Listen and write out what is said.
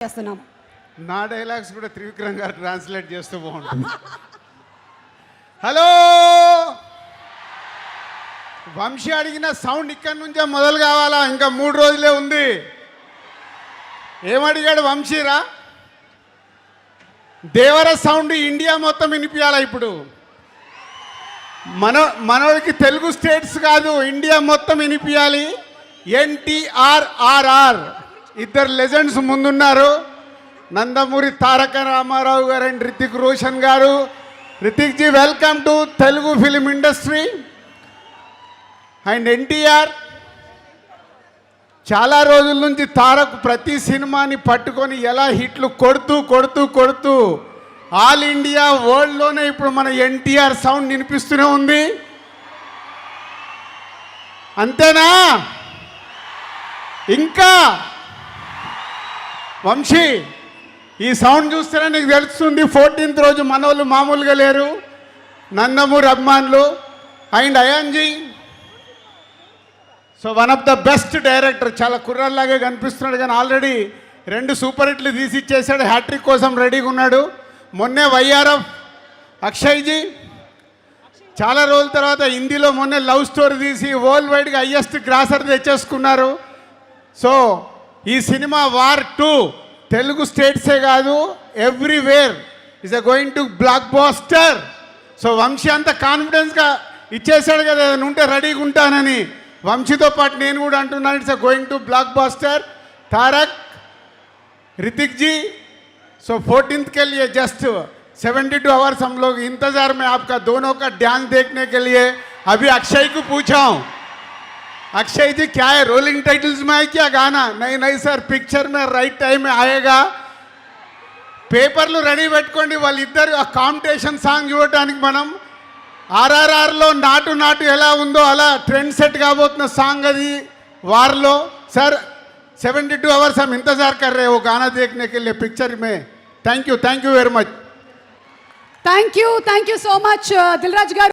చేస్తున్నాం. నా డైలాగ్స్ కూడా త్రివిక్రమ్ గారు ట్రాన్స్లేట్ చేస్తూ బాగుంటుంది. హలో, వంశీ అడిగిన సౌండ్ ఇక్కడి నుంచే మొదలు కావాలా? ఇంకా 3 రోజులే ఉంది. ఏమడిగాడు వంశీరా? దేవర సౌండ్ ఇండియా మొత్తం వినిపించాలా? ఇప్పుడు మనోడికి తెలుగు స్టేట్స్ కాదు, ఇండియా మొత్తం వినిపించాలి. NTRRR ఇద్దరు లెజెండ్స్ ముందున్నారు. నందమూరి తారక రామారావు గారు అండ్ రితిక్ రోషన్ గారు. Hrithik ji, welcome to Telugu film industry. And NTR చాలా రోజుల నుంచి తారక్ ప్రతి సినిమాని పట్టుకొని ఎలా హిట్లు కొడుతూ కొడుతూ కొడుతూ ఆల్ ఇండియా వరల్డ్లోనే ఇప్పుడు మన ఎన్టీఆర్ సౌండ్ వినిపిస్తూనే ఉంది. అంతేనా? ఇంకా వంశీ, ఈ సౌండ్ చూస్తేనే నీకు తెలుస్తుంది 14th రోజు మనోళ్ళు మామూలుగా లేరు. నందమూరి అభిమానులు అండ్ అయాన్జీ. So one of the best director. చాలా కుర్రాల్లాగే కనిపిస్తున్నాడు కానీ ఆల్రెడీ 2 సూపర్ హిట్లు తీసి ఇచ్చేసాడు. హ్యాట్రిక్ కోసం రెడీగా ఉన్నాడు. మొన్నే వైఆర్ఎఫ్ అక్షయ్జీ చాలా రోజుల తర్వాత హిందీలో మొన్నే లవ్ స్టోరీ తీసి వరల్డ్ వైడ్గా హైయెస్ట్ గ్రాసర్ తెచ్చేసుకున్నారు. సో ఈ సినిమా వార్ 2 తెలుగు స్టేట్సే కాదు, everywhere is going to blockbuster. So Vamsi అంత కాన్ఫిడెన్స్గా ఇచ్చేసాడు కదా, ఏదైనా ఉంటే రెడీగా ఉంటానని. వంశీతో పాటు నేను కూడా అంటున్నాను, it's going to blockbuster. Tarak, Hrithik ji, so 14th के लिए जस्ट 72 आवर्स हम लोग इंतज़ार में आपका दोनों का डांस देखने के लिए. अभी अक्षय को पूछा हूँ, अक्षय जी क्या है, रोलिंग टाइटल्स में है क्या गाना? नहीं नहीं सर, पिक्चर में राइट टाइम में आएगा. పేపర్లు రెడీ పెట్టుకోండి. వాళ్ళిద్దరు ఆ కాంపిటీషన్ సాంగ్ చూడటానికి మనం RRRలో నాటు నాటు ఎలా ఉందో అలా ట్రెండ్ సెట్ కాబోతున్న సాంగ్ అది వార్లో. सर 72 आवर्स हम इंतजार कर रहे हैं वो गाना देखने के लिए पिक्चर में. Thank you very much. Thank you so much Dilraj గారు.